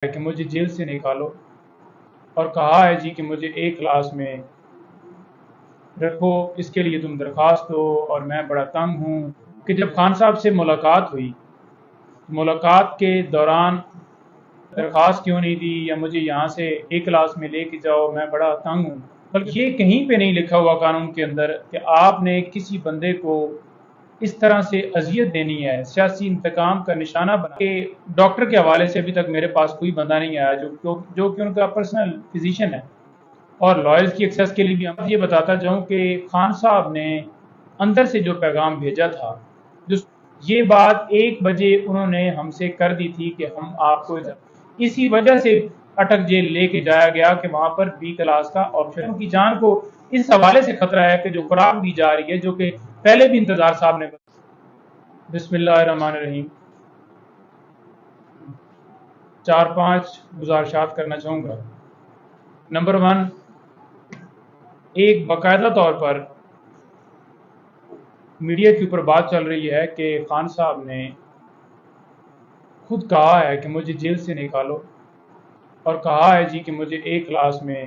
ہے کہ مجھے جیل سے نکالو اور کہا ہے جی کہ مجھے ایک کلاس میں رکھو، اس کے لیے تم درخواست دو، اور میں بڑا تنگ ہوں کہ جب خان صاحب سے ملاقات ہوئی، ملاقات کے دوران درخواست کیوں نہیں دی یا مجھے یہاں سے ایک کلاس میں لے کے جاؤ، میں بڑا تنگ ہوں، بلکہ یہ کہیں پہ نہیں لکھا ہوا قانون کے اندر کہ آپ نے کسی بندے کو اس طرح سے اذیت دینی ہے، سیاسی انتقام کا نشانہ بنا کے۔ ڈاکٹر کے حوالے سے ابھی تک میرے پاس کوئی بندہ نہیں آیا جو کہ ان کا پرسنل فزیشین ہے، اور لائرز کی ایکسیس کے لیے بھی یہ بتاتا جاؤں کہ خان صاحب نے اندر سے جو پیغام بھیجا تھا، یہ بات 1 بجے انہوں نے ہم سے کر دی تھی کہ ہم آپ کو اسی وجہ سے اٹک جیل لے کے جایا گیا کہ وہاں پر بی کلاس کا آپشن کی جان کو اس حوالے سے خطرہ ہے کہ جو خوراک دی جا رہی ہے، جو کہ پہلے بھی انتظار صاحب نے۔ بسم اللہ الرحمن الرحیم۔ 4-5 گزارشات کرنا چاہوں گا۔ نمبر 1، ایک باقاعدہ طور پر میڈیا کے اوپر بات چل رہی ہے کہ خان صاحب نے خود کہا ہے کہ مجھے جیل سے نکالو، اور کہا ہے جی کہ مجھے ایک کلاس میں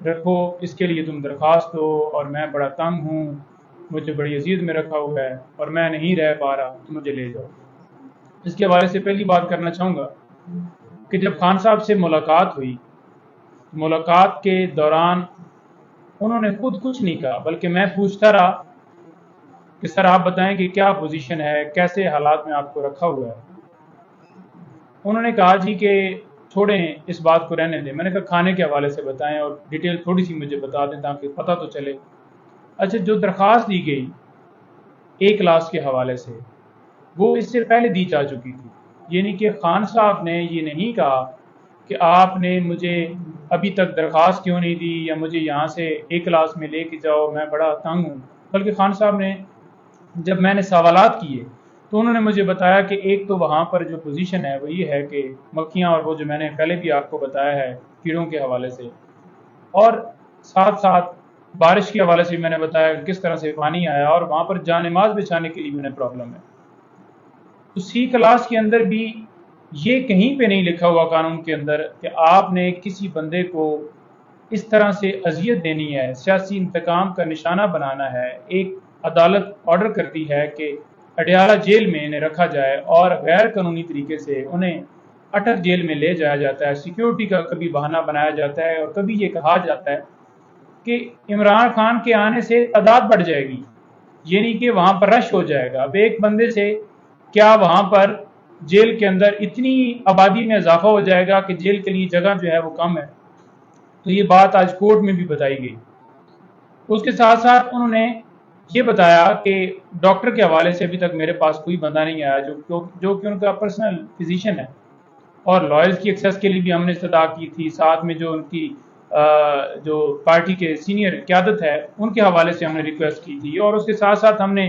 رکھو، اس کے لیے تم درخواست دو، اور میں بڑا تنگ ہوں، مجھے بڑی اذیت میں رکھا ہوا ہے اور میں نہیں رہ پا رہا، تو مجھے لے جاؤ۔ اس کے حوالے سے پہلی بات کرنا چاہوں گا کہ جب خان صاحب سے ملاقات ہوئی، ملاقات کے دوران انہوں نے خود کچھ نہیں کہا، بلکہ میں پوچھتا رہا کہ سر آپ بتائیں کہ کیا پوزیشن ہے، کیسے حالات میں آپ کو رکھا ہوا ہے۔ انہوں نے کہا جی کہ چھوڑیں اس بات کو رہنے دیں۔ میں نے کہا کھانے کے حوالے سے بتائیں اور ڈیٹیل تھوڑی سی مجھے بتا دیں تاکہ پتہ تو چلے۔ اچھا، جو درخواست دی گئی ایک کلاس کے حوالے سے، وہ اس سے پہلے دی جا چکی تھی، یعنی کہ خان صاحب نے یہ نہیں کہا کہ آپ نے مجھے ابھی تک درخواست کیوں نہیں دی یا مجھے یہاں سے ایک کلاس میں لے کے جاؤ، میں بڑا تنگ ہوں، بلکہ خان صاحب نے جب میں نے سوالات کیے تو انہوں نے مجھے بتایا کہ ایک تو وہاں پر جو پوزیشن ہے وہ یہ ہے کہ مکھیاں، اور وہ جو میں نے پہلے بھی آپ کو بتایا ہے کیڑوں کے حوالے سے، اور ساتھ ساتھ بارش کے حوالے سے میں نے بتایا کہ کس طرح سے پانی آیا، اور وہاں پر جان نماز بچانے کے لیے بھی انہیں پرابلم ہے۔ تو سی کلاس کے اندر بھی یہ کہیں پہ نہیں لکھا ہوا قانون کے اندر کہ آپ نے کسی بندے کو اس طرح سے اذیت دینی ہے، سیاسی انتقام کا نشانہ بنانا ہے۔ ایک عدالت آرڈر کرتی ہے کہ اڈیالہ جیل میں انہیں رکھا جائے اور غیر قانونی طریقے سے انہیں اٹک جیل میں لے جایا جاتا ہے، سیکیورٹی کا کبھی بہانہ بنایا جاتا ہے، اور کبھی یہ کہا جاتا ہے کہ عمران خان کے آنے سے تعداد بڑھ جائے گی، یعنی کہ وہاں پر رش ہو جائے گا۔ اب ایک بندے سے کیا وہاں پر جیل کے اندر اتنی آبادی میں اضافہ ہو جائے گا کہ جیل کے لیے جگہ جو ہے وہ کم ہے۔ تو یہ بات آج کورٹ میں بھی بتائی گئی۔ اس کے ساتھ ساتھ انہوں نے یہ بتایا کہ ڈاکٹر کے حوالے سے ابھی تک میرے پاس کوئی بندہ نہیں آیا جو کہ ان کا پرسنل فزیشین ہے، اور لائرز کی ایکسیس کے لیے بھی ہم نے استدعا کی تھی، ساتھ میں جو ان کی جو پارٹی کے سینئر قیادت ہے ان کے حوالے سے ہم نے ریکویسٹ کی تھی، اور اس کے ساتھ ساتھ ہم نے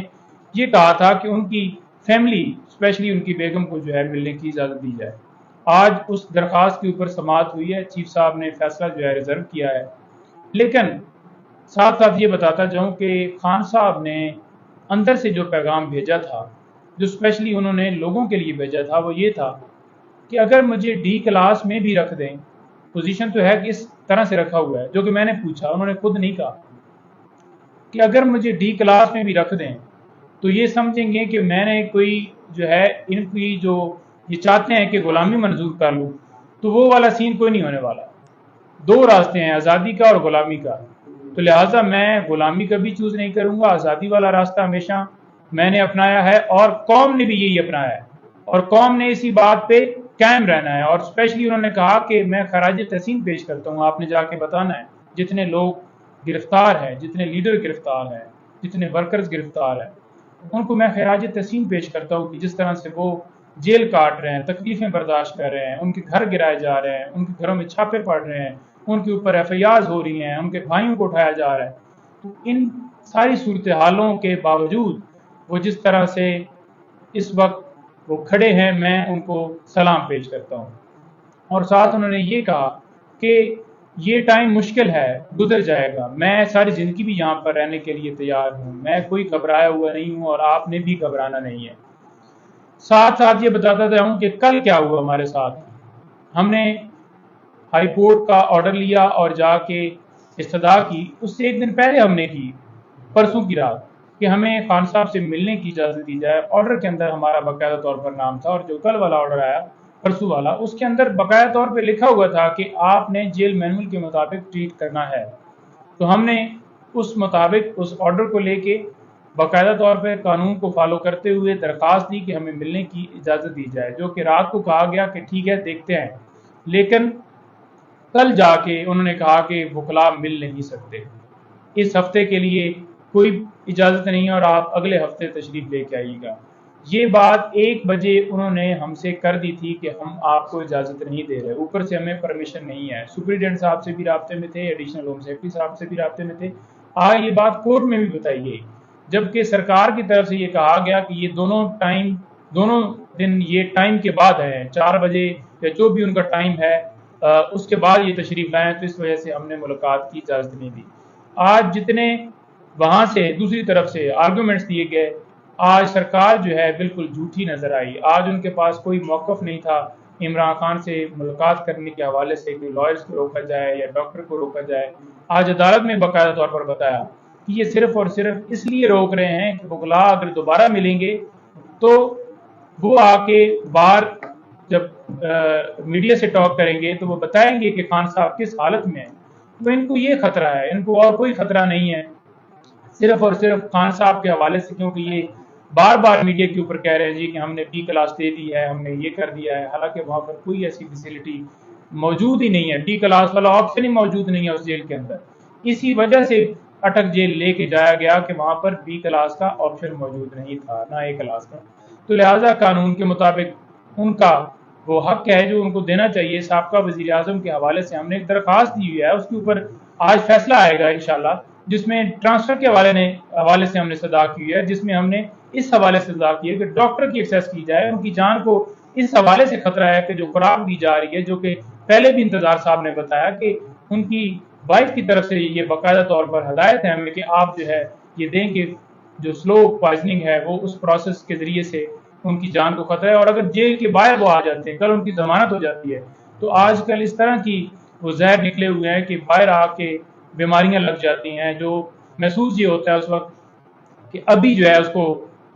یہ کہا تھا کہ ان کی فیملی اسپیشلی ان کی بیگم کو جو ہے ملنے کی اجازت دی جائے۔ آج اس درخواست کے اوپر سماعت ہوئی ہے، چیف صاحب نے فیصلہ جو ہے ریزرو کیا ہے، لیکن ساتھ ساتھ یہ بتاتا جاؤں کہ خان صاحب نے اندر سے جو پیغام بھیجا تھا، جو اسپیشلی انہوں نے لوگوں کے لیے بھیجا تھا، وہ یہ تھا کہ اگر مجھے ڈی کلاس میں بھی رکھ دیں، پوزیشن تو ہے کہ اس طرح سے رکھا ہوا ہے، جو کہ میں نے پوچھا، انہوں نے خود نہیں کہا کہ اگر مجھے ڈی کلاس میں بھی رکھ دیں تو یہ سمجھیں گے کہ میں نے کوئی جو ہے ان کی جو یہ چاہتے ہیں کہ غلامی منظور کر لوں، تو وہ والا سین کوئی نہیں ہونے والا۔ 2 راستے ہیں، آزادی کا اور غلامی کا، تو لہٰذا میں غلامی کا بھی چوز نہیں کروں گا، آزادی والا راستہ ہمیشہ میں نے اپنایا ہے، اور قوم نے بھی یہی اپنایا ہے، اور قوم نے اسی بات پہ قائم رہنا ہے۔ اور اسپیشلی انہوں نے کہا کہ میں خراج تحسین پیش کرتا ہوں، آپ نے جا کے بتانا ہے جتنے لوگ گرفتار ہیں، جتنے لیڈر گرفتار ہیں، جتنے ورکرز گرفتار ہیں، ان کو میں خراج تحسین پیش کرتا ہوں کہ جس طرح سے وہ جیل کاٹ رہے ہیں، تکلیفیں برداشت کر رہے ہیں، ان کے گھر گرائے جا رہے ہیں، ان کے گھروں میں چھاپے پڑ رہے ہیں، ان کے اوپر FIRs ہو رہی ہیں، ان کے بھائیوں کو اٹھایا جا رہا ہے۔ تو ان ساری صورتحالوں کے باوجود وہ جس طرح سے اس وقت وہ کھڑے ہیں، میں ان کو سلام پیش کرتا ہوں۔ اور ساتھ انہوں نے یہ کہا کہ یہ ٹائم مشکل ہے، گزر جائے گا، میں ساری زندگی بھی یہاں پر رہنے کے لیے تیار ہوں، میں کوئی گھبرایا ہوا نہیں ہوں، اور آپ نے بھی گھبرانا نہیں ہے۔ ساتھ ساتھ یہ بتاتا جاؤں کہ کل کیا ہوا ہمارے ساتھ۔ ہم نے ہائی کورٹ کا آرڈر لیا اور جا کے استدعا کی. اس سے ایک دن پہلے ہم نے کی، پرسوں کی رات، کہ ہمیں خان صاحب سے ملنے کی اجازت دی جائے. آرڈر کے اندر ہمارا باقاعدہ طور پر نام تھا، اور جو کل والا آرڈر آیا پرسوں والا، اس کے اندر باقاعدہ طور پہ لکھا ہوا تھا کہ آپ نے جیل مینول کے مطابق ٹریٹ کرنا ہے. تو ہم نے اس مطابق اس آرڈر کو لے کے باقاعدہ طور پہ قانون کو فالو کرتے ہوئے درخواست دی کہ ہمیں ملنے کی اجازت دی جائے، جو کہ رات کو کہا گیا کہ ٹھیک ہے دیکھتے ہیں. لیکن کل جا کے انہوں نے کہا کہ وکلاء مل نہیں سکتے، اس ہفتے کے لیے کوئی اجازت نہیں ہے اور آپ اگلے ہفتے تشریف لے کے آئیے گا. یہ بات 1 بجے انہوں نے ہم سے کر دی تھی کہ ہم آپ کو اجازت نہیں دے رہے، اوپر سے ہمیں پرمیشن نہیں ہے. سپرنٹینڈنٹ صاحب سے بھی رابطے میں تھے، ایڈیشنل ہوم سیکرٹری صاحب سے بھی رابطے میں تھے. آج یہ بات کورٹ میں بھی بتائیے، جبکہ سرکار کی طرف سے یہ کہا گیا کہ یہ دونوں دن یہ ٹائم کے بعد ہے، 4 بجے یا جو بھی ان کا ٹائم ہے اس کے بعد یہ تشریف لائیں. تو اس وجہ سے ہم نے ملاقات کی اجازت نہیں دی. آج جتنے وہاں سے دوسری طرف سے آرگومنٹس دیے گئے، آج سرکار جو ہے بالکل جھوٹی نظر آئی. آج ان کے پاس کوئی موقف نہیں تھا عمران خان سے ملاقات کرنے کے حوالے سے کہ لائرز کو روکا جائے یا ڈاکٹر کو روکا جائے. آج عدالت میں باقاعدہ طور پر بتایا کہ یہ صرف اور صرف اس لیے روک رہے ہیں کہ وکلاء اگر دوبارہ ملیں گے تو وہ آ کے باہر جب میڈیا سے ٹاک کریں گے تو وہ بتائیں گے کہ خان صاحب کس حالت میں ہیں. تو ان کو یہ خطرہ ہے، ان کو اور کوئی خطرہ نہیں ہے، صرف اور صرف خان صاحب کے حوالے سے، کیونکہ یہ بار بار میڈیا کے اوپر کہہ رہے ہیں جی کہ ہم نے B کلاس دے دی ہے، ہم نے یہ کر دیا ہے، حالانکہ وہاں پر کوئی ایسی فیسلٹی موجود ہی نہیں ہے. D کلاس والا آپشن ہی موجود نہیں ہے اس جیل کے اندر. اسی وجہ سے اٹک جیل لے کے جایا گیا کہ وہاں پر B کلاس کا آپشن موجود نہیں تھا، نہ A کلاس کا. تو لہٰذا قانون کے مطابق ان کا وہ حق ہے جو ان کو دینا چاہیے. سابقہ وزیر اعظم کے حوالے سے ہم نے ایک درخواست دی ہوئی ہے، اس کے اوپر آج فیصلہ آئے گا انشاءاللہ، جس میں ٹرانسفر کے حوالے سے ہم نے استدعا کی ہے، جس میں ہم نے اس حوالے سے استدعا کی ہے کہ ڈاکٹر کی ایکسیس کی جائے. ان کی جان کو اس حوالے سے خطرہ ہے کہ جو خوراک دی جا رہی ہے، جو کہ پہلے بھی انتظار صاحب نے بتایا کہ ان کی وائف کی طرف سے یہ باقاعدہ طور پر ہدایت ہے ہمیں کہ آپ جو ہے یہ دیں کہ جو سلو پوائزننگ ہے وہ اس پروسیس کے ذریعے سے ان کی جان کو خطرہ ہے. اور اگر جیل کے باہر وہ آ جاتے ہیں، کل ان کی ضمانت ہو جاتی ہے، تو آج کل اس طرح کی وہ زہر نکلے ہوئے ہیں کہ باہر آ کے بیماریاں لگ جاتی ہیں. جو محسوس یہ ہوتا ہے اس وقت کہ ابھی جو ہے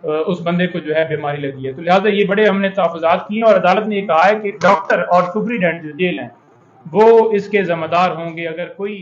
اس بندے کو جو ہے بیماری لگی ہے. تو لہٰذا یہ بڑے ہم نے تحفظات کیے اور عدالت نے یہ کہا ہے کہ ڈاکٹر اور سپرنٹینڈنٹ جو جیل ہیں وہ اس کے ذمہ دار ہوں گے. اگر کوئی